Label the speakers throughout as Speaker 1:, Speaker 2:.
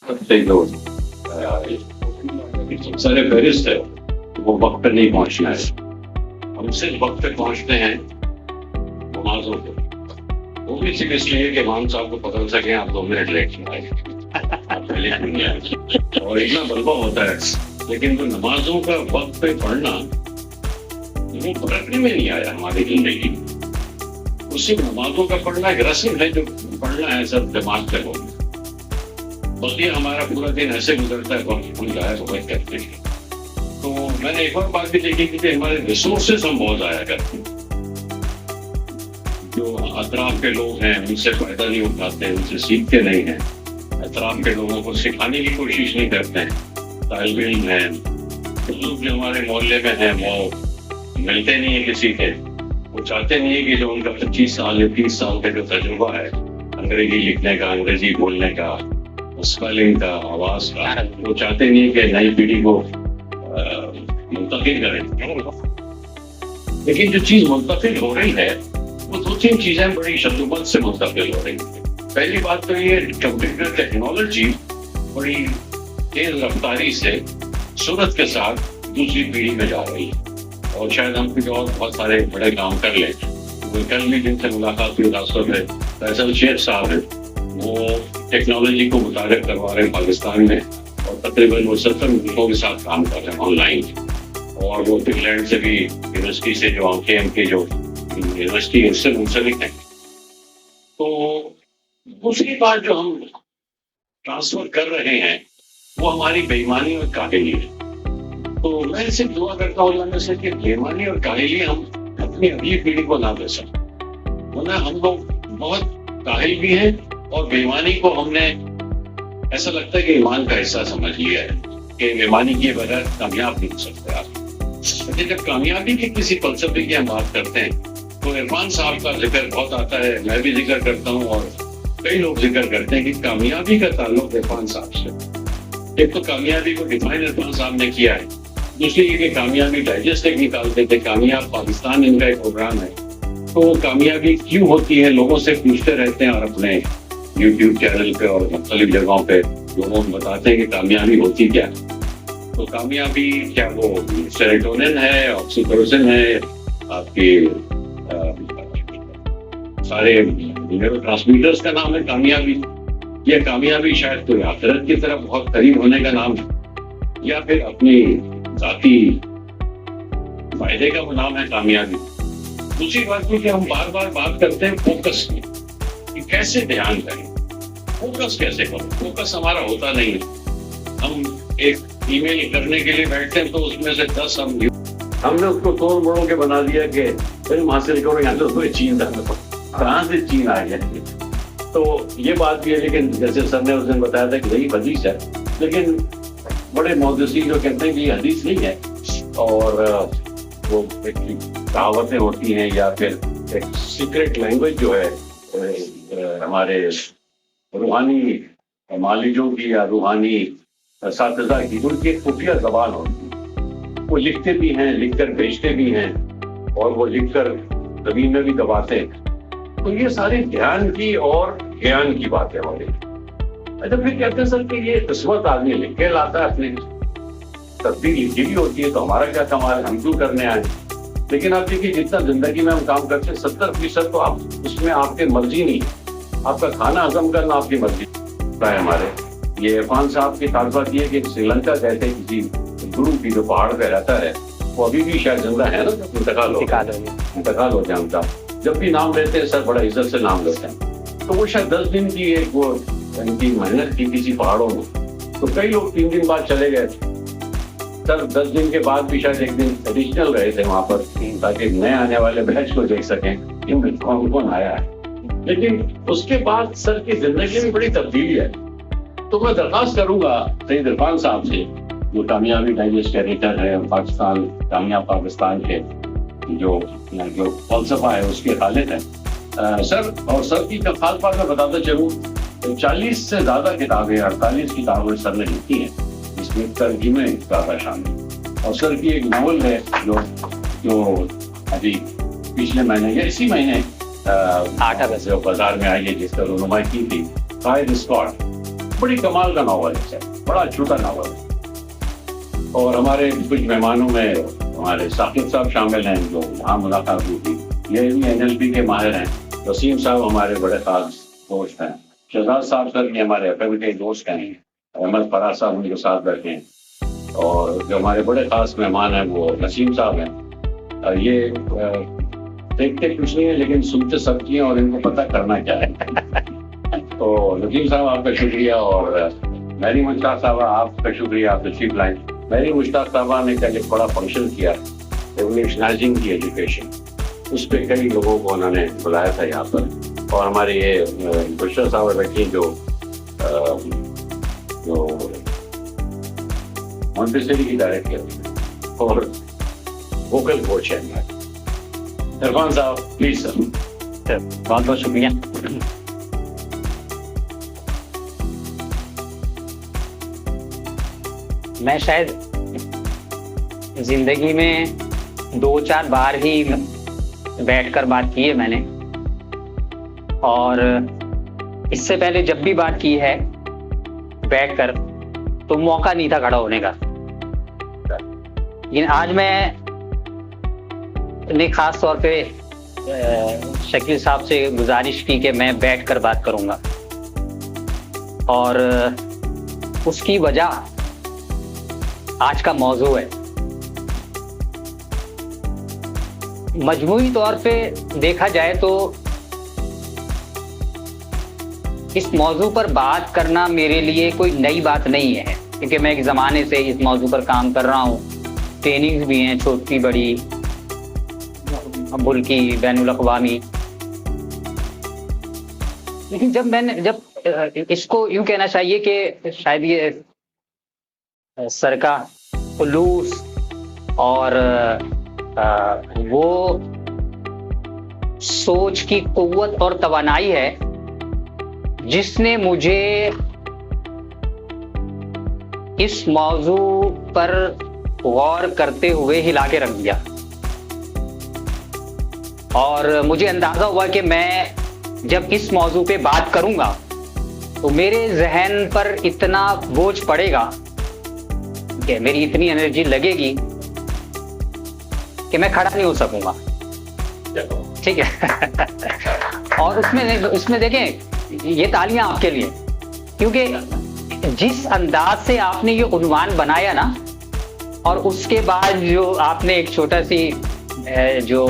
Speaker 1: से जो सारे फहरिस्त है वो वक्त पे नहीं पहुंचना है। हम सिर्फ वक्त पे पहुंचते हैं नमाजों को, वो भी सिर्फ इसलिए कि इमाम साहब को पकड़ सके आप 2 मिनट लेट आए, आप पहले नहीं आए, और इतना बलवा होता है। लेकिन तो नमाजों का वक्त पे पढ़ना वो पकड़ने में नहीं आया हमारी जिंदगी में। उसी नमाजों का पढ़ना एक रस्म है, जो पढ़ना है सब दिमाग से होगा। बल्कि हमारा पूरा दिन ऐसे गुजरता है, वक्त हम जाया बहुत करते हैं। तो मैंने एक और बात भी देखी कि हमारे रिसोर्सेस हम बहुत जाया करते हैं। जो अतराफ के लोग हैं उनसे फायदा नहीं उठाते, उनसे सीखते नहीं हैं, अतराफ के लोगों को सिखाने की कोशिश नहीं करते हैं। तालिब इल्म हैं, लोग जो हमारे मोहल्ले में हैं वो मिलते नहीं है किसी के, वो चाहते नहीं है कि जो उनका 25 साल या 30 साल का जो तजुर्बा है अंग्रेजी लिखने का, अंग्रेजी बोलने का, स्पेलिंग का, आवाज का, वो चाहते नहीं है कि नई पीढ़ी को मुंतकिल करें। लेकिन जो चीज मुंतकिल हो रही है वो 2-3 चीजें बड़ी शद्दुमत से मुंतकिल हो रही है। पहली बात तो ये कंप्यूटर टेक्नोलॉजी बड़ी तेज रफ्तारी से सूरत के साथ दूसरी पीढ़ी में जा रही है, और शायद हम कुछ और बहुत सारे बड़े काम कर लें। तो कल भी जिनसे मुलाकात हुई खासतौर पर फैसल शेख साहब है, वो टेक्नोलॉजी को मुतारिफ करवा रहे हैं पाकिस्तान में, और तकरीबन वो 70 मुल्कों के साथ काम कर रहे हैं ऑनलाइन। और वो फिनलैंड से भी यूनिवर्सिटी से जो KM के जो यूनिवर्सिटी है उससे मुंसलिक है। तो दूसरी बात जो हम ट्रांसफर कर रहे हैं वो हमारी बेईमानी और काहिली है। तो मैं इसे दुआ करता हूँ अल्लाह से कि बेईमानी और काहिली हम अपनी अगली पीढ़ी को ना दे सकें, वरना हम लोग बहुत काहिल भी हैं और बेईमानी को हमने ऐसा लगता है कि ईमान का हिस्सा समझ लिया है कि बेईमानी किए बगैर कामयाब नहीं हो सकते आप। लेकिन जब कामयाबी के किसी फलसफे की हम बात करते हैं तो इरफान साहब का जिक्र बहुत आता है, मैं भी जिक्र करता हूँ और कई लोग जिक्र करते हैं कि कामयाबी का ताल्लुक इरफान साहब से। एक तो कामयाबी को डिफाइन इरफान साहब ने किया है, दूसरी ये कि कामयाबी डाइजेस्ट एक निकालते थे, कामयाब पाकिस्तान इनका एक प्रोग्राम है। तो कामयाबी क्यों होती है लोगों से पूछते रहते हैं, और अपने YouTube चैनल पे और मुख्तलिफ जगहों पे लोगों को बताते हैं कि कामयाबी होती क्या। तो कामयाबी क्या वो सेरोटोनिन है, ऑक्सीटोसिन है, आपके सारे न्यूरोट्रांसमीटर्स का नाम है कामयाबी, या कामयाबी शायद कोई आखिरत की तरफ बहुत करीब होने का नाम है, या फिर अपनी जाती फायदे का वो नाम है कामयाबी। दूसरी बात कि हम बार बार बात करते हैं फोकस की, कि कैसे ध्यान करें, फोकस कैसे करें। फोकस हमारा होता नहीं है। हम एक ईमेल करने के लिए बैठते हैं तो उसमें से 10 हमने उसको तोड़ मोड़ के बना दिया कि फिल्म हासिल करो, यहाँ तो कोई चीन था, कहाँ से चीन आ गया। तो ये बात भी है, लेकिन जैसे सर ने उस दिन बताया था कि वही हदीस है, लेकिन बड़े मुहद्दिसीन जो कहते हैं कि हदीस नहीं है, और वो कहावतें होती हैं या फिर एक सीक्रेट लैंग्वेज जो है हमारे रूहानी मालिजों की या रूहानी साथीज़ा की, उनकी एक खुफिया ज़बान होती है। वो लिखते भी हैं, लिखकर भेजते भी हैं, और वो लिखकर ज़मीन में भी दबाते हैं। तो ये सारी ध्यान की और ज्ञान की बात है हमारी। अच्छा, फिर कहते हैं सर कि ये किस्मत आदमी लिख के लाता है, अपनी तस्वीर लिखी भी होती है, तो हमारा क्या कमाल, हम क्यों करने आए। लेकिन आप देखिए जितना जिंदगी में हम काम करते हैं 70% तो आप उसमें आपके मर्जी नहीं है, आपका खाना हजम करना आपकी मर्जी है। हमारे ये इरफान साहब की खास बात ये कि श्रीलंका गए थे किसी गुरु की जो पहाड़ पे रहता है, वो अभी भी शायद जिंदा है ना, इंतकाल हो गया उनका। जब भी नाम लेते हैं सर बड़ा इज्जत से नाम लेते हैं। तो वो शायद 10 दिन की एक वो इनकी मेहनत की किसी पहाड़ों में, तो कई लोग 3 दिन बाद चले गए सर। 10 दिन के बाद भी शायद एक दिन एडिशनल रहे थे वहां पर, ताकि नए आने वाले बैच को देख सकें कि कौन आया है। लेकिन उसके बाद सर की जिंदगी में बड़ी तब्दीली है। तो मैं दरख्वास्त करूंगा सईद इरफान साहब से, जो कामयाबी डाइजेस्ट एडिटर है पाकिस्तान, कामयाब पाकिस्तान के जो फलसफा है उसके खालिद है सर। और सर की खास बात मैं बताता चलूँ, 40 से ज्यादा किताबें, 48 किताबें सर ने लिखी हैं, इसमें तर्जुमे ज्यादा शामिल। और सर की एक नॉवल है जो अभी पिछले महीने या इसी महीने 8 अगस्त बाजार में आई है, जिसका रुनुमाई की थी, फायर स्क्वाड। बड़ी कमाल का नॉवल है, बड़ा छोटा नॉवल है। और हमारे कुछ मेहमानों में हमारे साकिब साहब शामिल हैं, जो वहाँ मुलाकात हुई थी। ये भी NLP के माहिर हैं। वसीम साहब हमारे बड़े खास दोस्त हैं। शहजाद साहब सर भी हमारे FM के दोस्त हैं। अहमद फराज साहब उनके साथ बैठे हैं। और जो हमारे बड़े खास मेहमान हैं वो नसीम साहब हैं। ये देखते कुछ नहीं है लेकिन सुनते सबकी हैं और इनको पता करना क्या है। तो नसीम साहब आपका शुक्रिया, और मैरी मुश्ताक साहबा आपका शुक्रिया, आप तशरीफ लाएं। मैरी मुश्ताक साहबा ने कल एक बड़ा फंक्शन किया, रेवोल्यूशनाइजिंग की एजुकेशन, उस पर कई लोगों को उन्होंने बुलाया था यहाँ पर। और हमारे ये बुशरा साहब बैठी जो मॉन्टेसरी की डायरेक्टर और वोकल कोच है इरफान साहब, प्लीज सर।
Speaker 2: बहुत बहुत शुक्रिया। मैं शायद जिंदगी में 2-4 बार ही बैठकर बात की है मैंने, और इससे पहले जब भी बात की है बैठकर तो मौका नहीं था खड़ा होने का। लेकिन आज मैंने खास तौर पे शकील साहब से गुजारिश की कि मैं बैठकर बात करूंगा, और उसकी वजह आज का मौजू है। मजमूई तौर पे देखा जाए तो इस मौजू पर बात करना मेरे लिए कोई नई बात नहीं है, क्योंकि मैं एक ज़माने से इस मौजू पर काम कर रहा हूँ। ट्रेनिंग्स भी हैं, छोटी बड़ी, मुल्की, बैनुल अक़वामी। लेकिन जब इसको यूँ कहना चाहिए कि शायद ये सर का खुलूस और वो सोच की कुव्वत और तवानाई है जिसने मुझे इस मौजू पर गौर करते हुए हिला के रख दिया। और मुझे अंदाजा हुआ कि मैं जब इस मौजू पे बात करूंगा तो मेरे जहन पर इतना बोझ पड़ेगा कि मेरी इतनी एनर्जी लगेगी कि मैं खड़ा नहीं हो सकूंगा। ठीक है। और उसमें देखें, ये तालियां आपके लिए, क्योंकि जिस अंदाज से आपने ये उन्वान बनाया ना, और उसके बाद जो आपने एक छोटा सी जो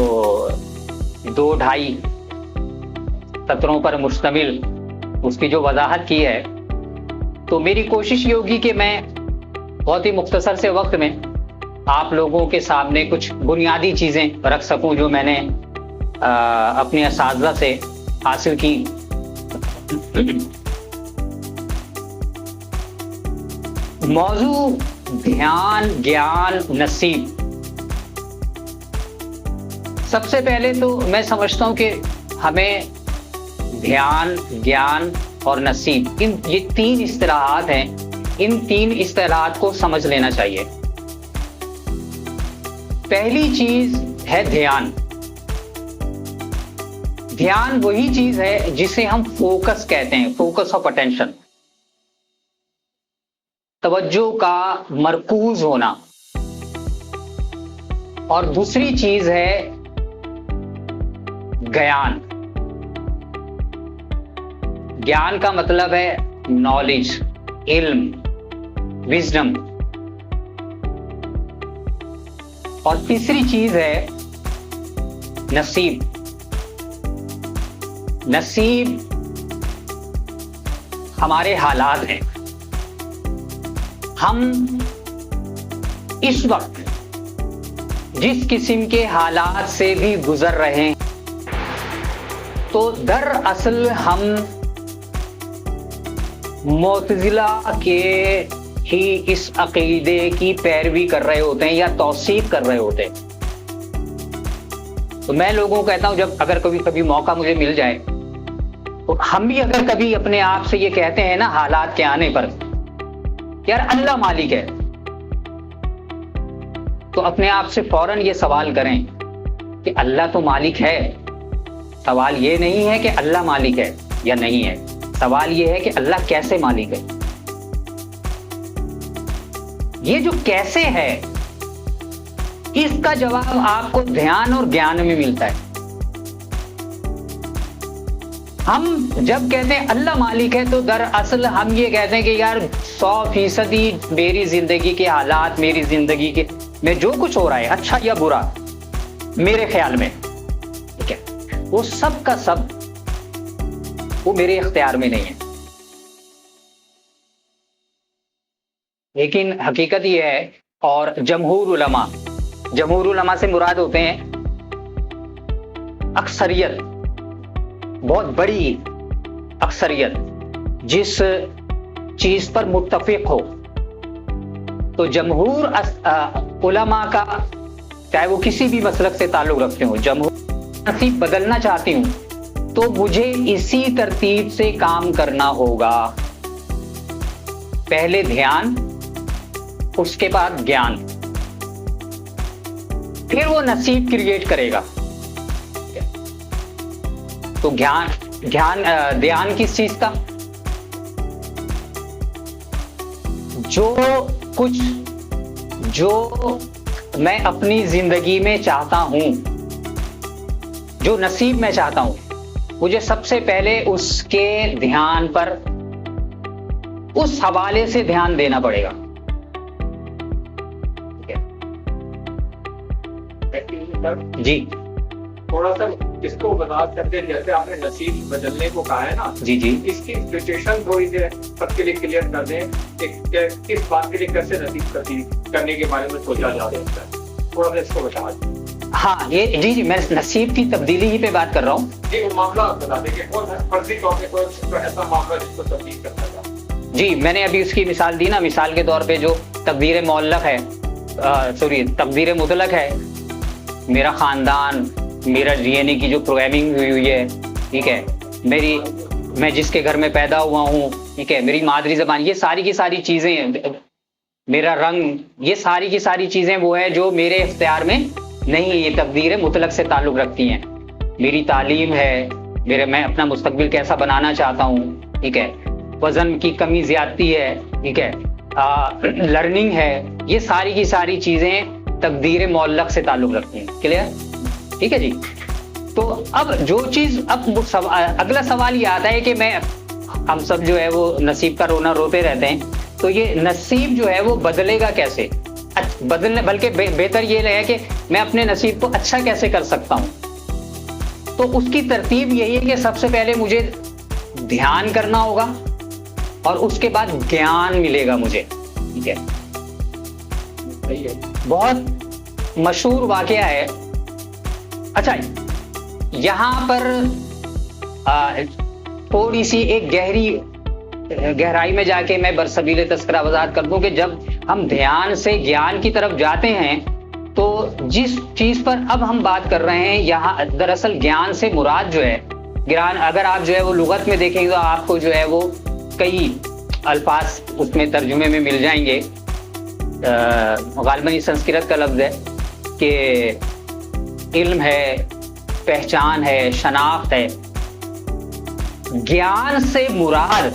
Speaker 2: 2-2.5 सत्रों पर मुश्तमिल उसकी जो वजाहत की है, तो मेरी कोशिश ये होगी कि मैं बहुत ही मुख्तसर से वक्त में आप लोगों के सामने कुछ बुनियादी चीज़ें रख सकूं जो मैंने अपने असातिज़ा से हासिल की। मौजू ध्यान, ज्ञान, नसीब। सबसे पहले तो मैं समझता हूं कि हमें ध्यान, ज्ञान और नसीब, ये 3 इस्तिलाहात हैं। इन 3 इस्तिलाहात को समझ लेना चाहिए। पहली चीज है ध्यान। ध्यान वही चीज है जिसे हम फोकस कहते हैं, फोकस ऑफ अटेंशन, तवज्जो का मरकूज होना। और दूसरी चीज है ज्ञान। ज्ञान का मतलब है नॉलेज, इल्म, विजडम। और तीसरी चीज है नसीब। नसीब हमारे हालात हैं। हम इस वक्त जिस किस्म के हालात से भी गुजर रहे हैं, तो दरअसल हम मुअतज़िला के ही इस अकीदे की पैरवी कर रहे होते हैं या तौसीफ कर रहे होते हैं। तो मैं लोगों को कहता हूं, जब अगर कभी मौका मुझे मिल जाए, तो हम भी अगर कभी अपने आप से ये कहते हैं ना हालात के आने पर, यार अल्लाह मालिक है, तो अपने आप से फौरन ये सवाल करें कि अल्लाह तो मालिक है। सवाल ये नहीं है कि अल्लाह मालिक है या नहीं है, सवाल ये है कि अल्लाह कैसे मालिक है। ये जो कैसे है, इसका जवाब आपको ध्यान और ज्ञान में मिलता है। हम जब कहते हैं अल्लाह मालिक है, तो दरअसल हम ये कहते हैं कि यार 100% मेरी जिंदगी के हालात, मेरी जिंदगी के में जो कुछ हो रहा है, अच्छा या बुरा, मेरे ख्याल में, ठीक है, वो सब का सब वो मेरे इख्तियार में नहीं है। लेकिन हकीकत ये है, और जमहूर उलमा से मुराद होते हैं अक्सरियत, बहुत बड़ी अक्सरियत, जिस चीज पर मुत्तफिक हो। तो जमहूर उलमा का, चाहे वो किसी भी मसलक से ताल्लुक रखते हो, जमहूर नसीब बदलना चाहती हूं तो मुझे इसी तरतीब से काम करना होगा। पहले ध्यान, उसके बाद ज्ञान, फिर वो नसीब क्रिएट करेगा। तो ध्यान किस चीज का? जो मैं अपनी जिंदगी में चाहता हूं, जो नसीब में चाहता हूं, मुझे सबसे पहले उसके ध्यान पर, उस हवाले से ध्यान देना पड़ेगा। जी,
Speaker 3: थोड़ा सा इसको वजाहत करते हैं, जैसे आपने नसीब बदलने को कहा है ना,
Speaker 2: जी,
Speaker 3: इसकी सिचुएशन थोड़ी देर सबके लिए क्लियर कर दें कि किस बात के लिए कैसे नसीब करने के बारे में सोचा जा सकता है, थोड़ा सा इसको बता दें।
Speaker 2: हाँ, ये जी, मैं नसीब की तब्दीली ही पे बात कर रहा हूँ।
Speaker 3: एक मामला बता दें कि कौन फर्जी तौर पे कोई ऐसा मामला जिसको तब्दील करना था।
Speaker 2: जी, मैंने अभी उसकी मिसाल दी ना, मिसाल के तौर पे जो तकदीर मुअल्लक है, तकदीर मुतलक है, मेरा खानदान, मेरा डीएनए की जो प्रोग्रामिंग हुई है, ठीक है, मैं जिसके घर में पैदा हुआ हूँ, ठीक है, मेरी मादरी ज़बान, ये सारी की सारी चीज़ें, मेरा रंग, ये सारी की सारी चीज़ें वो है जो मेरे इख्तियार में नहीं, ये तकदीर मुतलक से ताल्लुक़ रखती हैं। मेरी तालीम है, मैं अपना मुस्तकबिल कैसा बनाना चाहता हूँ, ठीक है, वज़न की कमी ज़्यादती है, ठीक है, लर्निंग है, ये सारी की सारी चीज़ें तकदीर मुअल्लक से ताल्लुक़ रखती हैं। क्लियर? ठीक है जी। तो अब जो चीज़, अब अगला सवाल ये आता है कि हम सब जो है वो नसीब का रोना रोते रहते हैं, तो ये नसीब जो है वो बदलेगा कैसे? बल्कि बेहतर ये है कि मैं अपने नसीब को अच्छा कैसे कर सकता हूँ। तो उसकी तरतीब यही है कि सबसे पहले मुझे ध्यान करना होगा और उसके बाद ज्ञान मिलेगा मुझे। ठीक है, बहुत मशहूर वाकया है। अच्छा, यहाँ पर थोड़ी सी एक गहराई में जाके मैं बरसबील तस्करा वजाहत कर दूं कि जब हम ध्यान से ज्ञान की तरफ जाते हैं तो जिस चीज पर अब हम बात कर रहे हैं, यहाँ दरअसल ज्ञान से मुराद जो है, ज्ञान अगर आप जो है वो लुगत में देखेंगे तो आपको जो है वो कई अल्फाज उसमें तर्जुमे में मिल जाएंगे। गालिबन संस्कृत का लफ्ज है कि इल्म है, पहचान है, शनाख्त है। ज्ञान से मुराद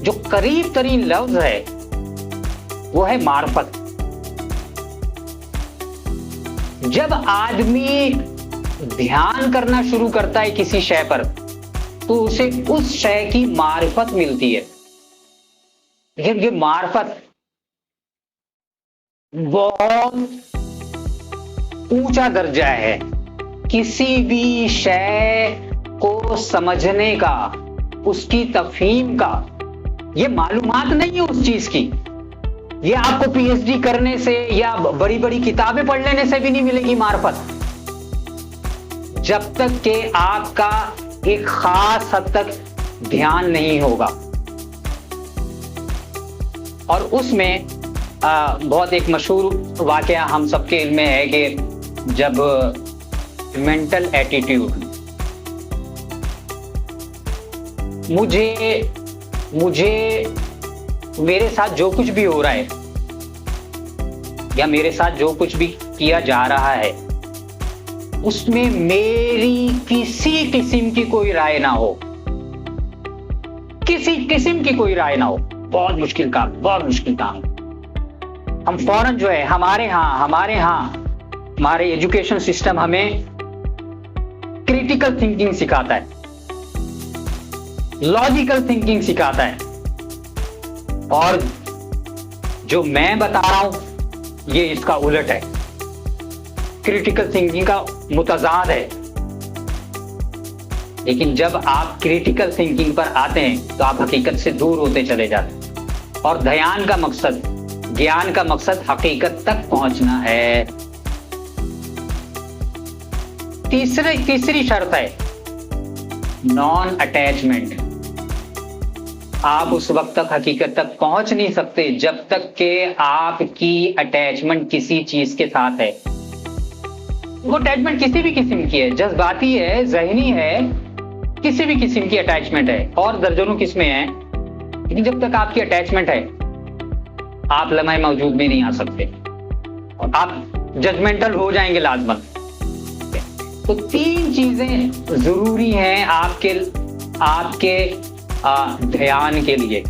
Speaker 2: जो करीब तरीन लफ्ज है वो है मार्फत। जब आदमी ध्यान करना शुरू करता है किसी शय पर तो उसे उस शय की मारिफत मिलती है। लेकिन ये मारिफत बहुत ऊंचा दर्जा है। किसी भी शय को समझने का, उसकी तफहीम का, ये मालूमात नहीं है उस चीज की। ये आपको पीएचडी करने से या बड़ी बड़ी किताबें पढ़ लेने से भी नहीं मिलेगी मार्फत, जब तक कि आपका एक खास हद तक ध्यान नहीं होगा। और उसमें बहुत एक मशहूर वाकया हम सबके इल्म में है कि जब मेंटल एटीट्यूड, मुझे मेरे साथ जो कुछ भी हो रहा है या मेरे साथ जो कुछ भी किया जा रहा है उसमें मेरी किसी किस्म की कोई राय ना हो, किसी किस्म की कोई राय ना हो। बहुत मुश्किल काम, बहुत मुश्किल काम। हम फौरन जो है हमारे एजुकेशन सिस्टम हमें क्रिटिकल थिंकिंग सिखाता है, लॉजिकल थिंकिंग सिखाता है, और जो मैं बता रहा हूं ये इसका उलट है, क्रिटिकल थिंकिंग का मुतजाद है। लेकिन जब आप क्रिटिकल थिंकिंग पर आते हैं तो आप हकीकत से दूर होते चले जाते हैं, और ध्यान का मकसद, ज्ञान का मकसद हकीकत तक पहुंचना है। तीसरी शर्त है नॉन अटैचमेंट। आप उस वक्त तक हकीकत तक पहुंच नहीं सकते जब तक कि आपकी अटैचमेंट किसी चीज के साथ है। वो अटैचमेंट किसी भी किस्म की है, जज्बाती है, ज़हनी है, किसी भी किस्म की अटैचमेंट है, और दर्जनों किस्में हैं, लेकिन जब तक आपकी अटैचमेंट है आप लम्हे मौजूद में नहीं आ सकते और आप जजमेंटल हो जाएंगे लाजमन। तो 3 चीजें जरूरी हैं आपके ध्यान के लिए।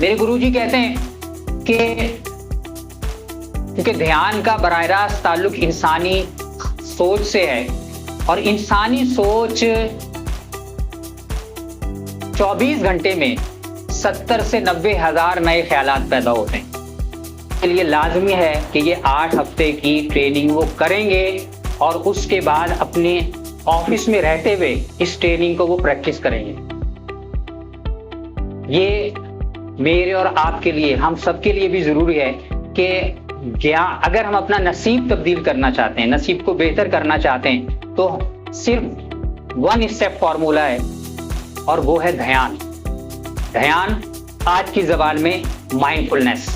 Speaker 2: मेरे गुरुजी कहते हैं कि क्योंकि ध्यान का बराह रास्त ताल्लुक इंसानी सोच से है, और इंसानी सोच 24 घंटे में 70 से 90 हज़ार नए ख्यालात पैदा होते हैं। इसके लिए लाजमी है कि ये 8 हफ्ते की ट्रेनिंग वो करेंगे, और उसके बाद अपने ऑफिस में रहते हुए इस ट्रेनिंग को वो प्रैक्टिस करेंगे। ये मेरे और आपके लिए, हम सबके लिए भी जरूरी है कि अगर हम अपना नसीब तब्दील करना चाहते हैं, नसीब को बेहतर करना चाहते हैं, तो सिर्फ 1 स्टेप फॉर्मूला है, और वो है ध्यान। ध्यान आज की ज़बान में माइंडफुलनेस,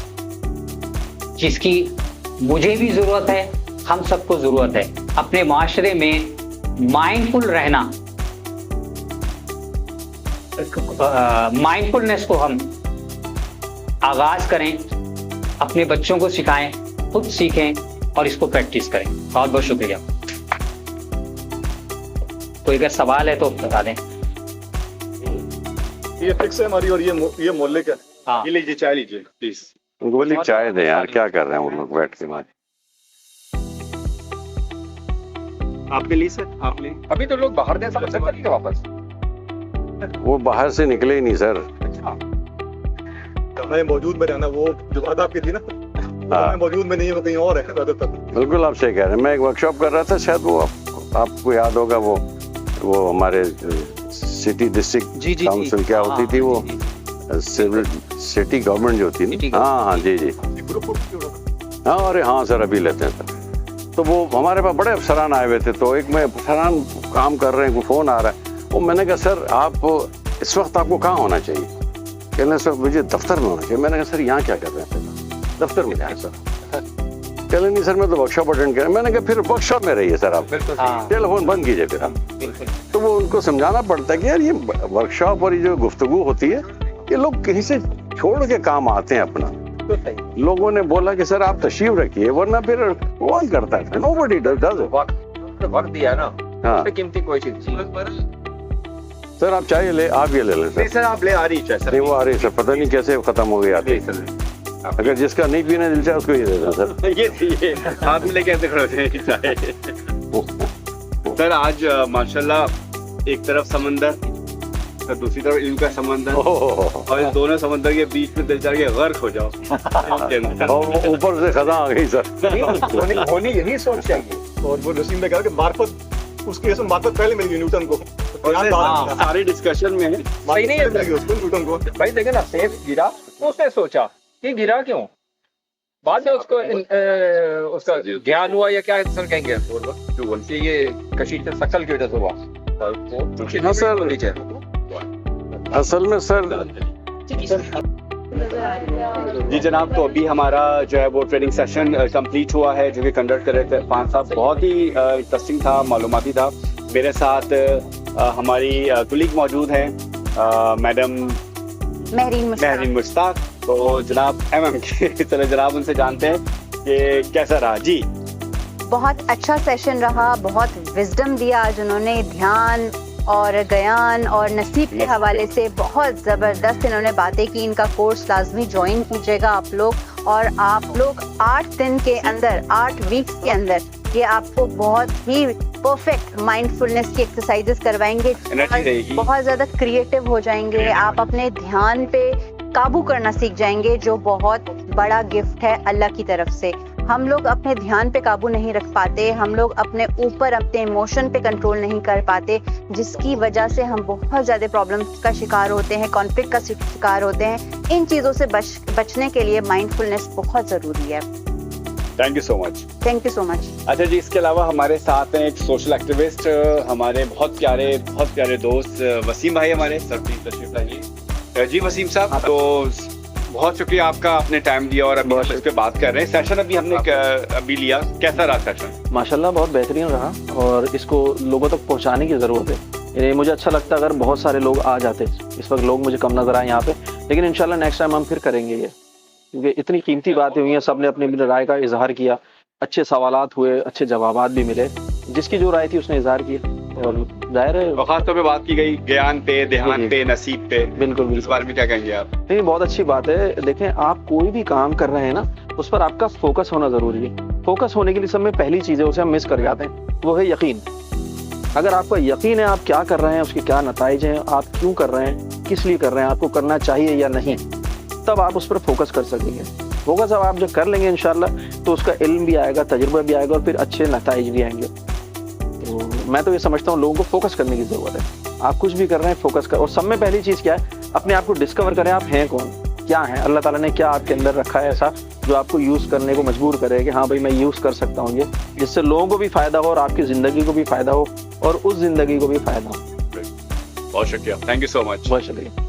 Speaker 2: जिसकी मुझे भी जरूरत है, हम सबको जरूरत है। अपने माशरे में माइंडफुल रहना, माइंडफुलनेस को हम आगाज करें, अपने बच्चों को सिखाएं, खुद सीखें और इसको प्रैक्टिस करें। बहुत बहुत शुक्रिया। कोई अगर सवाल है तो बता दें।
Speaker 4: ये फिक्स है हमारी, और ये मोहल्ले का।
Speaker 2: हाँ,
Speaker 4: ये लीजिए, चाय लीजिए प्लीज।
Speaker 5: उनको बोलिए चाय दे यार, क्या कर रहे हैं वो लोग बैठ के।
Speaker 4: आपके लिए सर, आप ले। अभी तो लोग बाहर दे सकते हैं वापस।
Speaker 5: वो बाहर से निकले ही नहीं सर।
Speaker 4: मैं मौजूद में रहना, वो जो बात आपकी थी ना, मैं मौजूद में नहीं हूँ, कहीं और है ज्यादातर।
Speaker 5: बिल्कुल आप सही कह रहे हैं। मैं एक वर्कशॉप कर रहा था, शायद वो आपको याद होगा, वो हमारे सिटी डिस्ट्रिक्ट काउंसिल क्या होती थी, वो सिविल सिटी गवर्नमेंट जो होती ना। हाँ जी हाँ, अरे हाँ सर, अभी लेते हैं सर। तो वो हमारे पास बड़े अफसरान आए हुए थे, तो एक में अफसरान काम कर रहे हैं, फोन आ रहा है, वो मैंने कहा सर आप इस वक्त आपको कहाँ होना चाहिए? कहने सर मुझे दफ्तर में होना चाहिए। मैंने कहा सर यहाँ क्या कर रहे हैं? दफ्तर में जाए सर। कहने नहीं सर मैं तो वर्कशॉप अटेंड कर। मैंने कहा फिर वर्कशॉप में रहिए सर आप, टेलीफोन बंद कीजिए फिर आप। तो वो उनको समझाना पड़ता है कि यार ये वर्कशॉप और ये जो गुफ्तगू होती है, ये लोग कहीं से छोड़ के काम आते हैं अपना। लोगों ने बोला कि सर आप तशरीफ रखिए, वरना फिर कौन करता है? Nobody does.
Speaker 3: वक्त दिया ना,
Speaker 5: हाँ
Speaker 3: कीमती कोई चीज।
Speaker 5: सर आप चाय ले, आप ये ले लें
Speaker 3: नहीं
Speaker 5: सर।
Speaker 3: सर, आप ले आ रही है सर।
Speaker 5: नहीं वो आ रही है सर, पता नहीं कैसे खत्म हो गई आती। अगर जिसका नहीं पीने दिल चाहे उसको ये दे दें सर।
Speaker 4: ये हाथ में लेके ऐसे खड़े होते हैं चाय। सर आज माशाल्लाह एक तरफ समंदर, तो दूसरी तरफ इनका समंदर, और इस दोनों समंदर के बीच में दिल चाह के गर्क हो जाओ।
Speaker 5: और ऊपर से खजा आ गई सर।
Speaker 4: होनी यही सोच चाहिए। और वो नसीम ने कहा कि मार्फत, उसकी इसमें मार्फत पहले मिल गई न्यूटन को।
Speaker 5: सारी डिस्कशन में है,
Speaker 3: सही नहीं है
Speaker 4: उसको, न्यूटन को।
Speaker 3: भाई देखे ना, सेब गिरा तो उसने सोचा कि गिरा क्यों, बाद में उसको उसका ज्ञान हुआ, या क्या सर कहेंगे कि ये कशीश शकल की वजह से हुआ।
Speaker 5: हाँ सर, असल में सर
Speaker 6: जी जनाब, तो अभी हमारा जो है वो ट्रेनिंग सेशन कंप्लीट हुआ है, जो कि कंडक्ट कर रहे थे 5 साहब। बहुत ही इंटरेस्टिंग था, मालूमाती था। मेरे साथ हमारी कुलीग मौजूद हैं, मैडम महरीन मुश्ताक। तो जनाब MM के चले जनाब उनसे जानते हैं कि कैसा रहा। जी
Speaker 7: बहुत अच्छा सेशन रहा, बहुत विजडम दिया आज उन्होंने। ध्यान और ज्ञान और नसीब के हवाले से बहुत ज़बरदस्त इन्होंने बातें की। इनका कोर्स लाजमी ज्वाइन कीजिएगा आप लोग, और आप लोग 8 दिन के अंदर, 8 वीक्स के अंदर ये आपको बहुत ही परफेक्ट माइंडफुलनेस की एक्सरसाइजेस करवाएंगे। बहुत ज़्यादा क्रिएटिव हो जाएंगे, आप अपने ध्यान पे काबू करना सीख जाएंगे, जो बहुत बड़ा गिफ्ट है अल्लाह की तरफ से। हम लोग अपने ध्यान पे काबू नहीं रख पाते, हम लोग अपने ऊपर अपने इमोशन पे कंट्रोल नहीं कर पाते, जिसकी वजह से हम बहुत ज़्यादा प्रॉब्लम्स का शिकार होते हैं, कॉन्फ्लिक्ट का शिकार होते हैं। इन चीज़ों से बचने के लिए माइंडफुलनेस बहुत ज़रूरी है।
Speaker 6: Thank you so much.
Speaker 7: Thank you so much.
Speaker 6: अच्छा जी, इसके अलावा हमारे साथ हैं एक सोशल एक्टिविस्ट, हमारे बहुत प्यारे दोस्त वसीम भाई हमारे। सर प्लीज तशरीफ लाइए। जी वसीम साहब, तो बहुत शुक्रिया आपका, आपने टाइम दिया और अभी हम इस पे बात कर रहे हैं। सेशन अभी हमने अभी लिया, कैसा रहा सेशन?
Speaker 8: माशाल्लाह बहुत बेहतरीन रहा, और इसको लोगों तक पहुंचाने की ज़रूरत है। मुझे अच्छा लगता अगर बहुत सारे लोग आ जाते। इस वक्त लोग मुझे कम नज़र आए यहाँ पे, लेकिन इंशाल्लाह नेक्स्ट टाइम हम फिर करेंगे ये, क्योंकि इतनी कीमती बातें हुई हैं, सब ने अपनी राय का इजहार किया, अच्छे सवालात हुए, अच्छे जवाबात भी मिले, जिसकी जो राय थी उसने इजहार किया, और जाहिर है
Speaker 6: खासतौर पे बात की गई ज्ञान पे, ध्यान पे, नसीब पे।
Speaker 8: बिल्कुल।
Speaker 6: इस बारे में क्या कहेंगे आप?
Speaker 8: नहीं, बहुत अच्छी बात है। देखें, आप कोई भी काम कर रहे हैं ना, उस पर आपका फोकस होना जरूरी है। फोकस होने के लिए सब में पहली चीज है, उसे हम मिस कर जाते हैं, वो है यकीन। अगर आपका यकीन है आप क्या कर रहे हैं, उसके क्या नताइज हैं, आप क्यों कर रहे हैं, किस लिए कर रहे हैं, आपको करना चाहिए या नहीं, तब आप उस पर फोकस कर सकेंगे। फोकस अब आप जब कर लेंगे इंशाल्लाह, तो उसका इल्म भी आएगा, तजुर्बा भी आएगा, और फिर अच्छे नताइज भी आएंगे। तो मैं तो ये समझता हूँ लोगों को फोकस करने की जरूरत है। आप कुछ भी कर रहे हैं, फोकस कर। और सब में पहली चीज क्या है, अपने आप को डिस्कवर करें, आप हैं कौन, क्या हैं, अल्लाह ताला ने क्या आपके अंदर रखा है ऐसा जो आपको यूज करने को मजबूर करे कि हाँ भाई मैं यूज कर सकता हूँ ये, जिससे लोगों को भी फायदा हो और आपकी जिंदगी को भी फायदा हो और उस जिंदगी को भी फायदा हो।
Speaker 6: बहुत शुक्रिया, थैंक यू सो मच।
Speaker 8: बहुत शुक्रिया।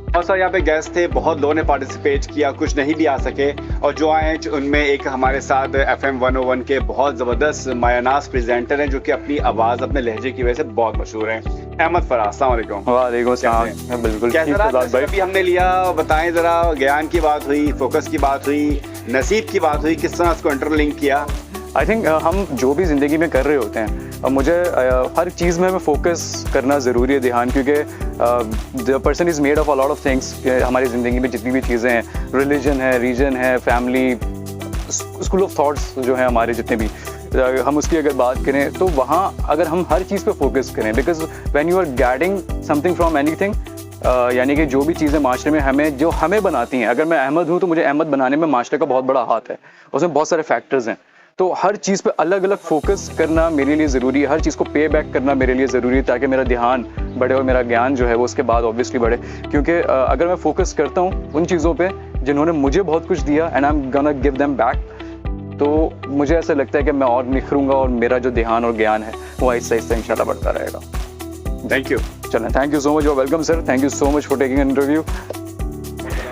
Speaker 6: बहुत सारे यहाँ पे गेस्ट थे, बहुत लोगों ने पार्टिसिपेट किया, कुछ नहीं भी आ सके, और जो आए उनमें एक हमारे साथ FM 101 के बहुत ज़बरदस्त मायानाज प्रेजेंटर हैं, जो कि अपनी आवाज़, अपने लहजे की वजह से बहुत मशहूर हैं। अहमद फराज, अस्सलाम वालेकुम।
Speaker 9: वालेकुम सलाम। बिल्कुल
Speaker 6: कैसा अभी हमने लिया, बताएं ज़रा। ज्ञान की बात हुई, फोकस की बात हुई, नसीब की बात हुई, किस तरह उसको इंटरलिंक किया?
Speaker 9: आई थिंक हम जो भी ज़िंदगी में कर रहे होते हैं, मुझे हर चीज़ में हमें फोकस करना ज़रूरी है, ध्यान, क्योंकि the person is made of a lot of things. हमारी ज़िंदगी में जितनी भी चीज़ें हैं, रिलीजन है, रीजन है, फैमिली, स्कूल ऑफ थॉट्स जो हैं हमारे जितने भी, हम उसकी अगर बात करें तो वहाँ अगर हम हर चीज़ पे फोकस करें, because when you are getting something from anything, यानी कि जो भी चीज़ें माशरे में हमें बनाती हैं, अगर मैं अहमद हूँ तो मुझे अहमद बनाने में माशरे का बहुत बड़ा हाथ है, उसमें बहुत सारे फैक्टर्स हैं। तो हर चीज़ पे अलग अलग फोकस करना मेरे लिए ज़रूरी है, हर चीज़ को पे बैक करना मेरे लिए ज़रूरी है, ताकि मेरा ध्यान बढ़े और मेरा ज्ञान जो है वो उसके बाद ऑब्वियसली बढ़े। क्योंकि अगर मैं फोकस करता हूँ उन चीज़ों पे जिन्होंने मुझे बहुत कुछ दिया, and I am gonna give them back, तो मुझे ऐसा लगता है कि मैं और निखरूंगा और मेरा जो ध्यान और ज्ञान है वो आहिस्ता आहिस्ता इंशाल्लाह बढ़ता रहेगा।
Speaker 6: Thank you.
Speaker 9: चलें, thank you so much, welcome sir, thank you so much for taking an interview.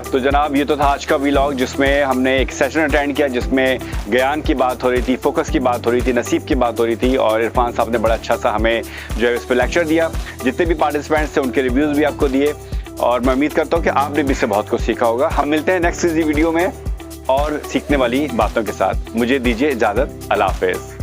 Speaker 6: तो जनाब, ये तो था आज का व्लॉग, जिसमें हमने एक सेशन अटेंड किया, जिसमें ज्ञान की बात हो रही थी, फोकस की बात हो रही थी, नसीब की बात हो रही थी, और इरफान साहब ने बड़ा अच्छा सा हमें जो है इस पर लेक्चर दिया। जितने भी पार्टिसिपेंट्स थे उनके रिव्यूज़ भी आपको दिए, और मैं उम्मीद करता हूँ कि आपने भी इससे बहुत कुछ सीखा होगा। हम मिलते हैं नेक्स्ट वीडियो में और सीखने वाली बातों के साथ। मुझे दीजिए इजाज़त, अल्लाह हाफ़िज़।